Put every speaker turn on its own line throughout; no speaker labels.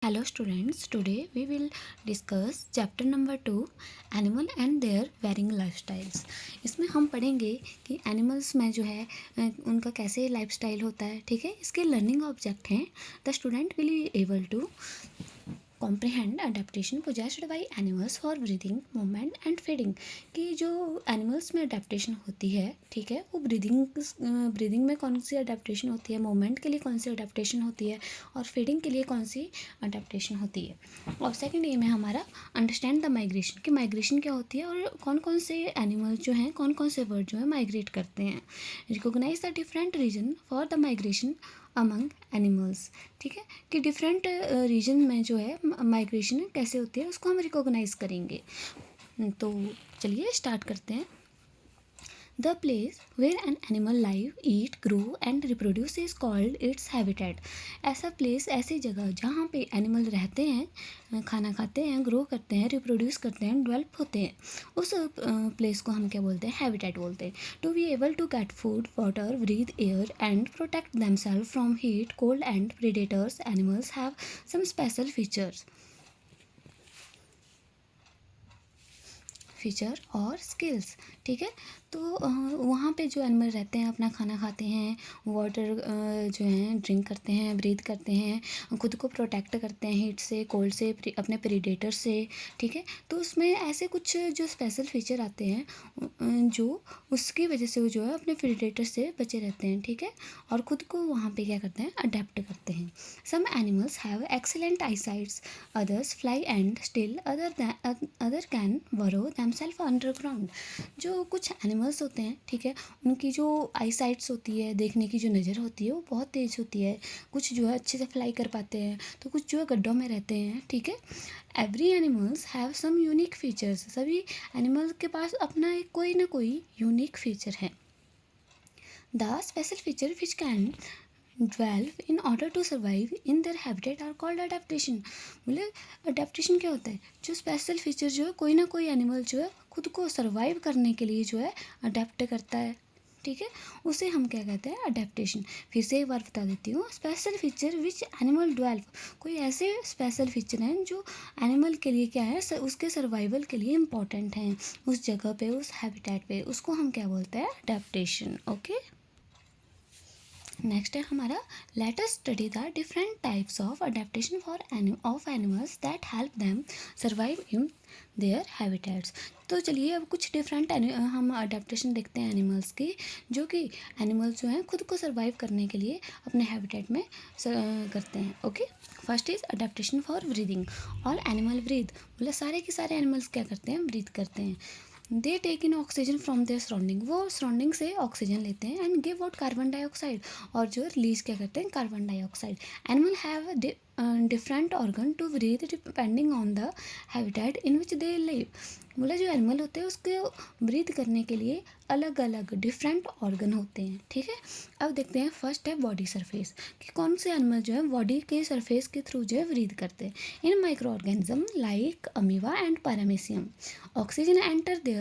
Hello students, today we will discuss chapter number 2 animal and their varying lifestyles. इसमें हम पढ़ेंगे कि animals में जो है उनका कैसे लाइफस्टाइल होता है। ठीक है, इसके लर्निंग ऑब्जेक्ट हैं। The student will be able to comprehend adaptation possessed by animals for breathing, movement and feeding. कि जो एनिमल्स में अडेप्टेशन होती है, ठीक है, वो ब्रीदिंग में कौन सी अडेप्टेशन होती है, मूवमेंट के लिए कौन सी अडेप्टेशन होती है और फीडिंग के लिए कौन सी अडेप्टेशन होती है। और सेकंड ए में हमारा अंडरस्टैंड द माइग्रेशन, कि माइग्रेशन क्या होती है और कौन कौन से एनिमल जो हैं, कौन कौन से बर्ड जो है माइग्रेट करते हैं। Recognise the different reason for the migration among animals. ठीक है, कि डिफरेंट रीजन में जो है माइग्रेशन कैसे होती है उसको हम रिकॉग्नाइज करेंगे। तो चलिए स्टार्ट करते हैं। The place where an animal live, eat, grow and reproduce is called its habitat. ऐसा प्लेस, ऐसी जगह जहाँ पे एनिमल रहते हैं, खाना खाते हैं, ग्रो करते हैं, रिप्रोड्यूस करते हैं, डेवलप होते हैं, उस प्लेस को हम क्या बोलते हैं, हैबिटेट बोलते हैं। To be able to get food, water, breathe air and protect themselves from heat, cold and predators, animals have some special feature और स्किल्स। ठीक है, तो वहाँ पे जो एनिमल रहते हैं अपना खाना खाते हैं, वाटर जो है ड्रिंक करते हैं, ब्रीथ करते हैं, खुद को प्रोटेक्ट करते हैं हीट से, कोल्ड से, अपने प्रीडेटर से। ठीक है, तो उसमें ऐसे कुछ जो स्पेशल फीचर आते हैं जो उसकी वजह से वो जो है अपने प्रीडेटर से बचे रहते हैं। ठीक है, और खुद को वहाँ पे क्या करते हैं, अडेप्ट करते हैं। Some animals have excellent eyesights, others fly and still other can burrow themselves underground। जो कुछ एनिमल्स होते हैं, ठीक है, उनकी जो आई साइट्स होती है, देखने की जो नज़र होती है वो बहुत तेज़ होती है। कुछ जो है अच्छे से फ्लाई कर पाते हैं, तो कुछ जो है गड्ढों में रहते हैं। ठीक है, every animals have some unique features. सभी एनिमल्स के पास अपना एक कोई ना कोई यूनिक फीचर है। The special feature which can develop in order to survive in their habitat are called adaptation. बोले अडेप्टेशन क्या होता है, जो स्पेशल फीचर जो है कोई ना कोई एनिमल जो है खुद को सर्वाइव करने के लिए जो है अडेप्ट करता है। ठीक है, उसे हम क्या कहते हैं, अडेप्टेशन। फिर से एक बार बता देती हूँ, special feature which animal develop. कोई ऐसे स्पेशल फीचर हैं जो एनिमल के लिए क्या है, उसके सर्वाइवल के लिए इम्पॉर्टेंट हैं उस जगह पे, उस हैबिटेट पे, उसको हम क्या बोलते हैं, अडेप्टेशन। ओके, नेक्स्ट है हमारा, let us study the different types of adaptation for of animals that help them survive in there habitats. तो चलिए अब कुछ डिफरेंट हम अडेप्टेशन देखते हैं एनिमल्स की, जो कि एनिमल्स जो हैं खुद को सर्वाइव करने के लिए अपने हैबिटेट में करते हैं। Okay, first is adaptation for breathing. All animal breathe. मतलब सारे के सारे एनिमल्स क्या करते हैं, ब्रीथ करते हैं। They take in oxygen from their surrounding. वो सराउंडिंग से ऑक्सीजन लेते हैं and give out carbon dioxide, और जो रिलीज क्या करते हैं, carbon dioxide. Animal have different organ to breathe depending on the habitat in which they live. बोला जो एनिमल होते हैं उसके ब्रीथ करने के लिए अलग अलग डिफरेंट ऑर्गन होते हैं। ठीक है, अब देखते हैं, फर्स्ट है बॉडी सरफेस, कि कौन से एनिमल जो है बॉडी के सरफेस के थ्रू जो है ब्रीथ करते हैं। In micro organism like amoeba and paramecium, oxygen enter their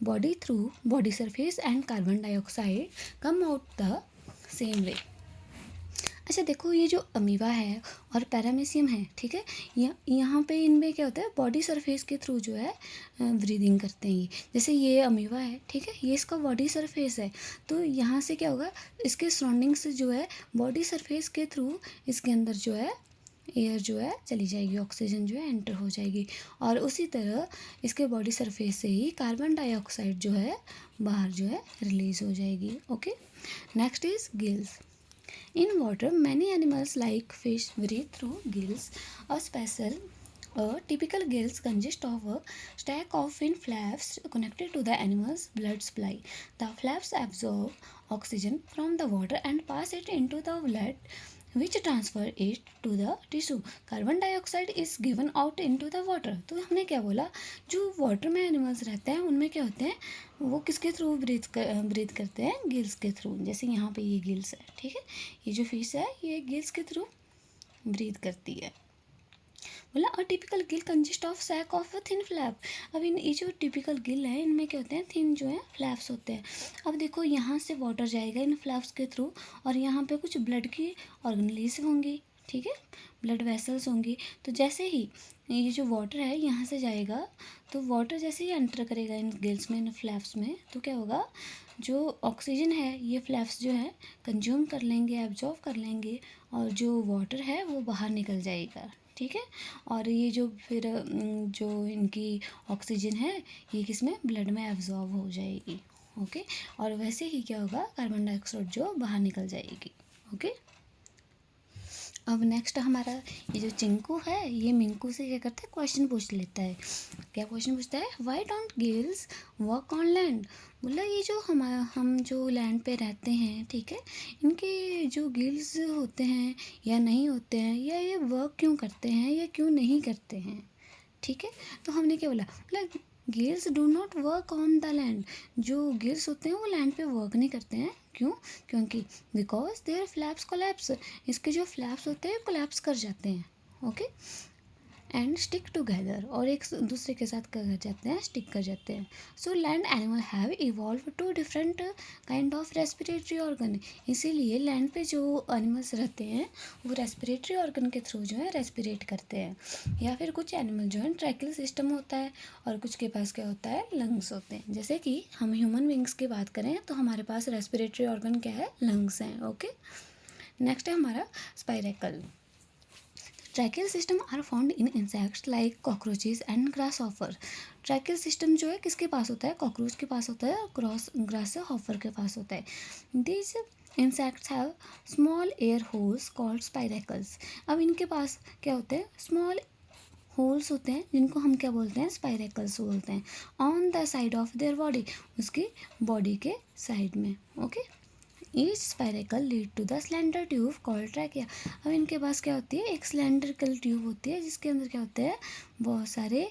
body through body surface and carbon dioxide come out the same way। अच्छा देखो, ये जो अमीबा है और पैरामीशियम है, ठीक है, यहाँ पे इनमें क्या होता है, बॉडी सरफेस के थ्रू जो है ब्रीदिंग करते हैं ये। जैसे ये अमीबा है, ठीक है, ये इसका बॉडी सरफेस है, तो यहाँ से क्या होगा, इसके सराउंडिंग से जो है बॉडी सरफेस के थ्रू इसके अंदर जो है एयर जो है चली जाएगी, ऑक्सीजन जो है एंटर हो जाएगी, और उसी तरह इसके बॉडी सरफेस से ही कार्बन डाइऑक्साइड जो है बाहर जो है रिलीज हो जाएगी। Okay, next is gills. In water, many animals like fish breathe through gills. A typical gills consist of a stack of fin flaps connected to the animal's blood supply. The flaps absorb oxygen from the water and pass it into the blood, which transfer it to the tissue. Carbon dioxide is given out into the water। तो हमने क्या बोला, जो water में animals रहते हैं उनमें क्या होते हैं, वो किसके थ्रू ब्रीथ करते हैं, गिल्स के थ्रू। जैसे यहाँ पे ये गिल्स है, ठीक है, ये जो फिश है ये गिल्स के थ्रू ब्रीथ करती है। बोला a typical gill consist of sac of a thin flap. अब इन ये जो टिपिकल गिल है इनमें क्या होते हैं, थिन जो है फ्लैप्स होते हैं। अब देखो यहाँ से वाटर जाएगा इन फ्लैप्स के थ्रू, और यहाँ पे कुछ ब्लड की ऑर्गेनलीज होंगी। ठीक है, ब्लड वेसल्स होंगी। तो जैसे ही ये जो वाटर है यहाँ से जाएगा, तो वाटर जैसे ही एंटर करेगा इन गिल्स में, इन फ्लैप्स में, तो क्या होगा, जो ऑक्सीजन है ये फ्लैप्स जो है कंज्यूम कर लेंगे, एब्जॉर्व कर लेंगे, और जो वाटर है वो बाहर निकल जाएगा। ठीक है, और ये जो फिर जो इनकी ऑक्सीजन है ये किसमें, ब्लड में एब्जॉर्व हो जाएगी। ओके, और वैसे ही क्या होगा, कार्बन डाइऑक्साइड जो बाहर निकल जाएगी। ओके, अब नेक्स्ट हमारा ये जो चिंकू है, ये मिंकू से क्या करता है, क्वेश्चन पूछ लेता है। क्या क्वेश्चन पूछता है, why don't gills work on land. बोला ये जो हम जो लैंड पे रहते हैं, ठीक है, इनके जो गिल्स होते हैं या नहीं होते हैं, या ये वर्क क्यों करते हैं या क्यों नहीं करते हैं। ठीक है, तो हमने क्या बोला gills do not work on the land. जो गिल्स होते हैं वो लैंड पे वर्क नहीं करते हैं। क्यों, क्योंकि बिकॉज देयर फ्लैप्स कोलैप्स, इसके जो फ्लैप्स होते हैं कोलैप्स कर जाते हैं। ओके, एंड स्टिक टुगेदर, और एक दूसरे के साथ क्या कर जाते हैं, स्टिक कर जाते हैं। So land animal have evolve to different kind of respiratory organ. इसीलिए लैंड पे जो एनिमल्स रहते हैं वो रेस्पिरेटरी ऑर्गन के थ्रू जो है रेस्पिरेट करते हैं। या फिर कुछ एनिमल जो है ट्रैकियल सिस्टम होता है, और कुछ के पास क्या होता है, लंग्स होते हैं। जैसे कि हम ह्यूमन बींग्स की बात करें तो हमारे पास रेस्पिरेटरी ऑर्गन क्या है, लंग्स हैं। ओके, नेक्स्ट है हमारा spiracle. Tracheal system are found in insects like cockroaches and grasshopper. Tracheal system जो है किसके पास होता है, कॉकरोच के पास होता है, और ग्रास हॉफर के पास होता है। This insects have small air holes called spiracles. अब इनके पास क्या होते हैं, स्मॉल होल्स होते हैं जिनको हम क्या बोलते हैं, स्पाइरेकल्स बोलते हैं, on the side of their body, उसकी बॉडी के साइड में। Okay, each spiracle lead to the slender tube called trachea. अब इनके पास क्या होती है, एक स्लेंडरिकल ट्यूब होती है जिसके अंदर क्या होते हैं, बहुत सारे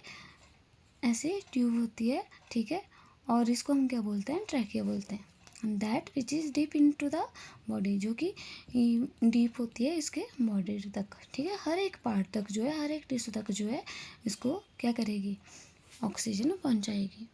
ऐसे ट्यूब होती है। ठीक है, और इसको हम क्या बोलते हैं, ट्रैकिया बोलते हैं। That which is deep into the body, जो कि डीप होती है इसके बॉडी तक। ठीक है, हर एक पार्ट तक जो है, हर एक टिश्यू तक जो है इसको क्या करेगी, ऑक्सीजन पहुंचाएगी।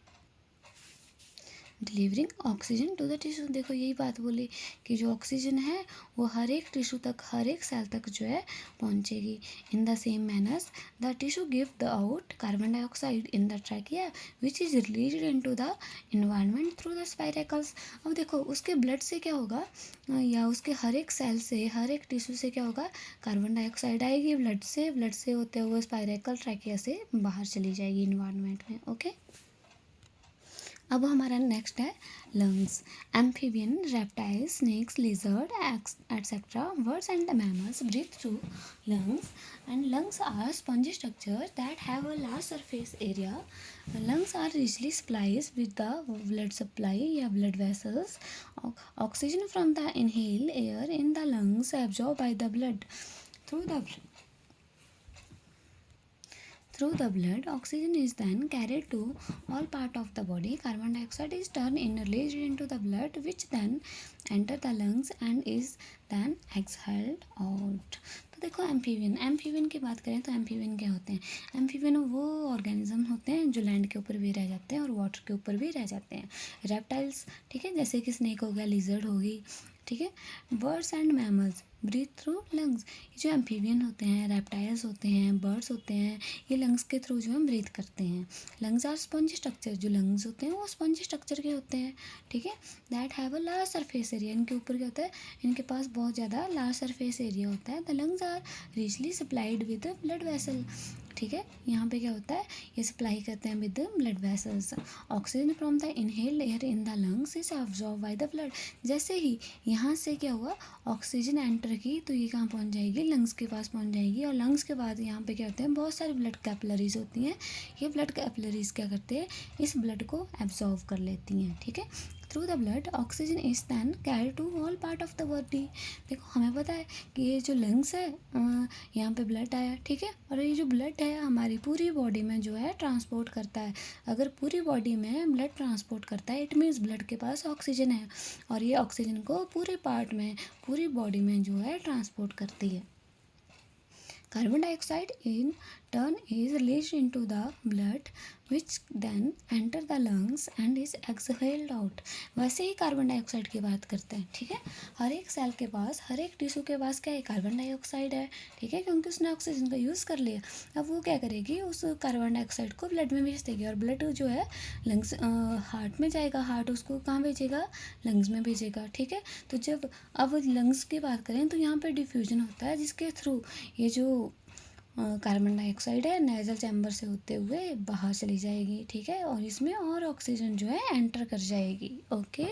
Delivering oxygen to the tissue, देखो यही बात बोली कि जो ऑक्सीजन है वो हर एक टिश्यू तक, हर एक सेल तक जो है पहुंचेगी। In the same manners the tissue give the out carbon dioxide in the trachea which is released into the environment through the spiracles. अब देखो उसके ब्लड से क्या होगा, या उसके हर एक सेल से, हर एक टिश्यू से क्या होगा, कार्बन डाइऑक्साइड आएगी ब्लड से होते हुए स्पाइरेकल ट्रैकिया से बाहर चली जाएगी इन्वायरमेंट में। ओके, अब हमारा नेक्स्ट है lungs. Amphibian, reptile, snakes, lizard etcetera, birds and mammals breathe through lungs, and lungs are spongy structures that have a large surface area. Lungs are richly spliced with the blood supply या blood vessels. Oxygen from the inhaled air in the lungs absorbed by the blood. Through the Through the blood, oxygen is then carried to all parts of the body. Carbon dioxide is turned in released into the blood, which then enter the lungs and is then exhaled out. तो देखो amphibian की बात करें तो amphibian क्या होते हैं, amphibian वो ऑर्गेनिज्म होते हैं जो लैंड के ऊपर भी रह जाते हैं और वाटर के ऊपर भी रह जाते हैं। रेप्टाइल्स, ठीक है, जैसे कि स्नेक हो गया, लिजर्ड होगी। ठीक है, birds and mammals breathe through lungs. जो एम्फीबियन होते हैं, रेप्टाइल्स होते हैं, बर्ड्स होते हैं, ये लंग्स के थ्रू जो हम ब्रीथ करते हैं। लंग्स आर स्पंज स्ट्रक्चर, जो लंग्स होते हैं वो स्पंज स्ट्रक्चर के होते हैं। ठीक है, that have a large surface area, इनके ऊपर क्या होता है, इनके पास बहुत ज़्यादा लार्ज सरफेस एरिया होता है। The lungs are richly supplied with blood vessel. ठीक है, यहाँ पे क्या होता है, ये सप्लाई करते हैं with blood vessels. Oxygen from the inhaled air in the lungs is absorb by the blood. जैसे ही यहाँ से क्या हुआ, ऑक्सीजन एंटर की, तो ये कहाँ पहुँच जाएगी, लंग्स के पास पहुँच जाएगी। और लंग्स के बाद यहाँ पे क्या होते हैं, बहुत सारी ब्लड कैपिलरीज होती हैं। ये ब्लड कैपिलरीज क्या करते हैं, इस ब्लड को एब्जॉर्व कर लेती हैं। ठीक है, through the blood oxygen is then carry to all part of the body. देखो हमें पता है कि ये जो लंग्स है, यहाँ पे ब्लड आया, ठीक है, और ये जो ब्लड है हमारी पूरी बॉडी में जो है ट्रांसपोर्ट करता है। अगर पूरी बॉडी में ब्लड ट्रांसपोर्ट करता है, इट मीन्स ब्लड के पास ऑक्सीजन है, और ये ऑक्सीजन को पूरे पार्ट में, पूरी बॉडी में जो है ट्रांसपोर्ट करती है। Carbon dioxide in turn is released into the blood which then enter the lungs and is exhaled out. वैसे ही कार्बन डाइऑक्साइड की बात करते हैं, ठीक है। हर एक सेल के पास, हर एक टिश्यू के पास क्या है, कार्बन डाइऑक्साइड है, ठीक है, क्योंकि उसने ऑक्सीजन का यूज़ कर लिया। अब वो क्या करेगी, उस कार्बन डाइऑक्साइड को ब्लड में भेज देगी, और ब्लड जो है लंग्स हार्ट में जाएगा, हार्ट उसको कहाँ भेजेगा, लंग्स में भेजेगा, ठीक है। तो जब अब लंग्स की बात करें तो यहाँ पे डिफ्यूजन होता है, जिसके थ्रू ये जो कार्बन डाइऑक्साइड है नेजल चैम्बर से होते हुए बाहर चली जाएगी, ठीक है, और इसमें और ऑक्सीजन जो है एंटर कर जाएगी। ओके।